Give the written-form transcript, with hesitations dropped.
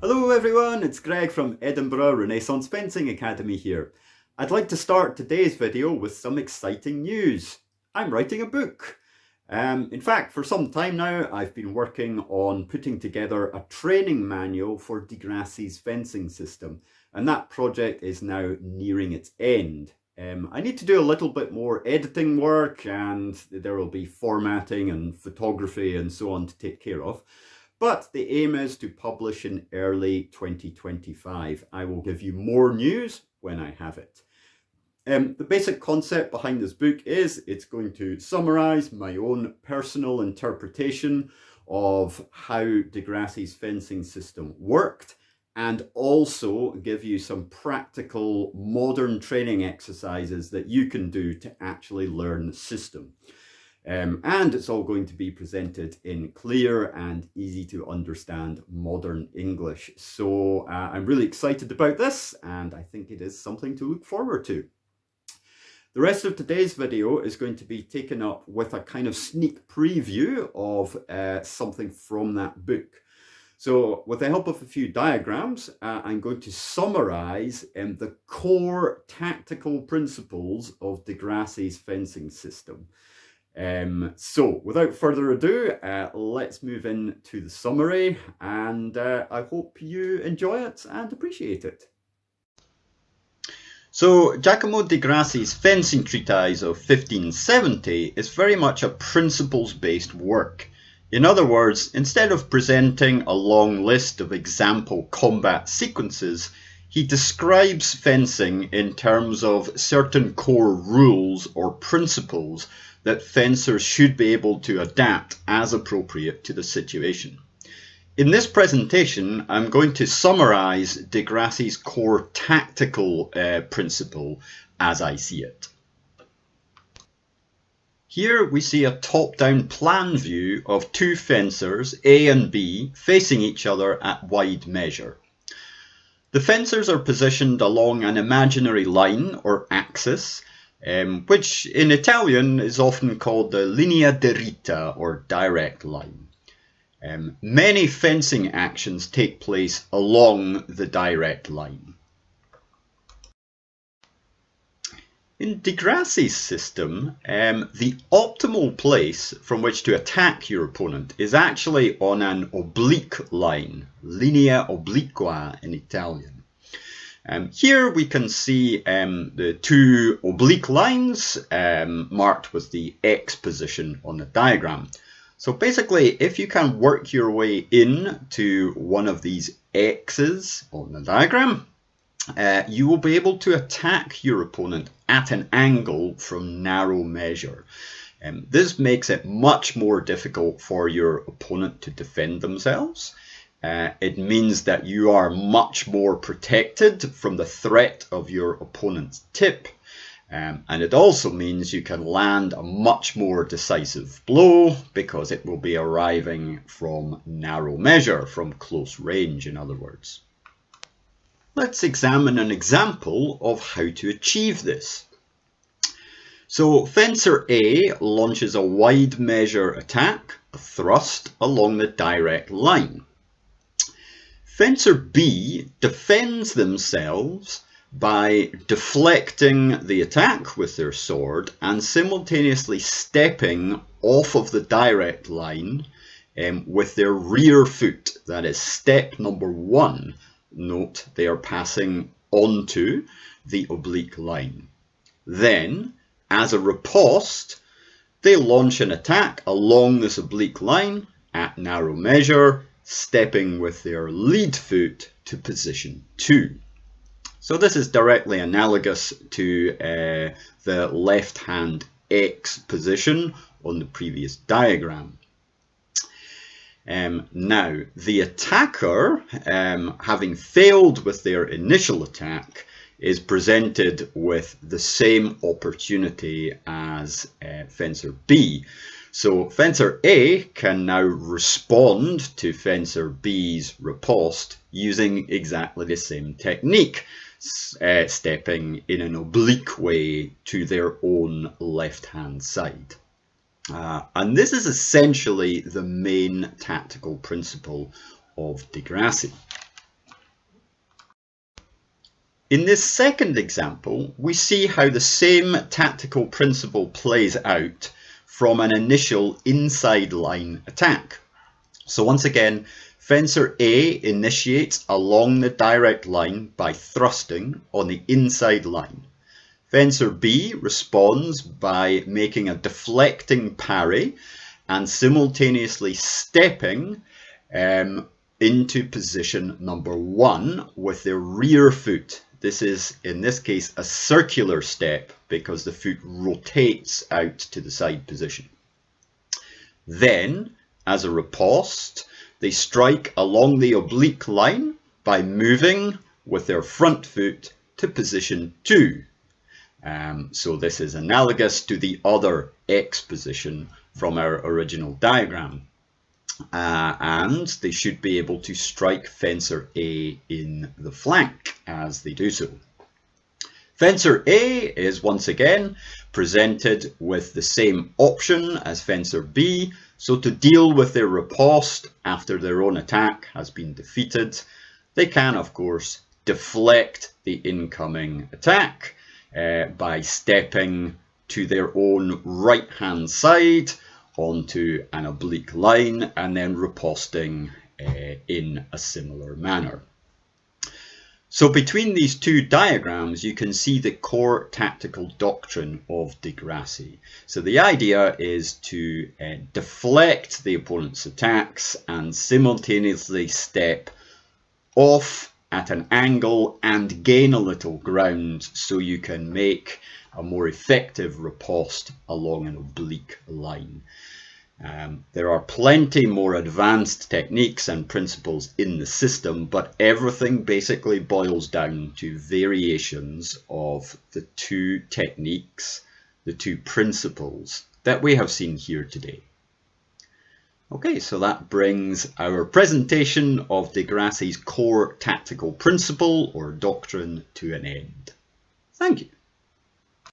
Hello everyone, it's Greg from Edinburgh Renaissance Fencing Academy here. I'd like to start today's video with some exciting news. I'm writing a book. In fact, for some time now, I've been working on putting together a training manual for Grassi's fencing system, and that project is now nearing its end. I need to do a little bit more editing work, and there will be formatting and photography and so on to take care of. But the aim is to publish in early 2025. I will give you more news when I have it. The basic concept behind this book is it's going to summarize my own personal interpretation of how Grassi's fencing system worked, and also give you some practical modern training exercises that you can do to actually learn the system. And it's all going to be presented in clear and easy to understand modern English. So I'm really excited about this, and I think it is something to look forward to. The rest of today's video is going to be taken up with a kind of sneak preview of something from that book. So with the help of a few diagrams, I'm going to summarize the core tactical principles of Grassi's fencing system. So without further ado, let's move into the summary, and I hope you enjoy it and appreciate it. So Giacomo di Grassi's fencing treatise of 1570 is very much a principles-based work. In other words, instead of presenting a long list of example combat sequences, he describes fencing in terms of certain core rules or principles that fencers should be able to adapt as appropriate to the situation. In this presentation, I'm going to summarize di Grassi's core tactical principle as I see it. Here we see a top-down plan view of two fencers, A and B, facing each other at wide measure. The fencers are positioned along an imaginary line or axis, which in Italian is often called the linea diritta or direct line. Many fencing actions take place along the direct line. In di Grassi's system, the optimal place from which to attack your opponent is actually on an oblique line, linea obliqua in Italian. Here we can see the two oblique lines marked with the X position on the diagram. So basically, if you can work your way in to one of these X's on the diagram, you will be able to attack your opponent at an angle from narrow measure. This makes it much more difficult for your opponent to defend themselves. It means that you are much more protected from the threat of your opponent's tip. And it also means you can land a much more decisive blow because it will be arriving from narrow measure, from close range, in other words. Let's examine an example of how to achieve this. So fencer A launches a wide measure attack, a thrust, along the direct line. Fencer B defends themselves by deflecting the attack with their sword and simultaneously stepping off of the direct line with their rear foot. That is step number 1. Note they are passing onto the oblique line. Then, as a riposte, they launch an attack along this oblique line at narrow measure, stepping with their lead foot to position 2. So this is directly analogous to the left hand X position on the previous diagram. Now, the attacker, having failed with their initial attack, is presented with the same opportunity as fencer B. So fencer A can now respond to fencer B's riposte using exactly the same technique, stepping in an oblique way to their own left-hand side. And this is essentially the main tactical principle of di Grassi. In this second example, we see how the same tactical principle plays out from an initial inside line attack. So once again, fencer A initiates along the direct line by thrusting on the inside line. Fencer B responds by making a deflecting parry and simultaneously stepping into position number 1 with their rear foot. This is, in this case, a circular step because the foot rotates out to the side position. Then, as a riposte, they strike along the oblique line by moving with their front foot to position 2. So this is analogous to the other X position from our original diagram. And they should be able to strike fencer A in the flank as they do so. Fencer A is once again presented with the same option as fencer B. So to deal with their riposte after their own attack has been defeated, they can of course deflect the incoming attack by stepping to their own right hand side onto an oblique line and then riposting in a similar manner. So between these two diagrams you can see the core tactical doctrine of de Grassi. So the idea is to deflect the opponent's attacks and simultaneously step off at an angle and gain a little ground so you can make a more effective riposte along an oblique line. There are plenty more advanced techniques and principles in the system, but everything basically boils down to variations of the two techniques, the two principles that we have seen here today. Okay, so that brings our presentation of de Grassi's core tactical principle or doctrine to an end. Thank you.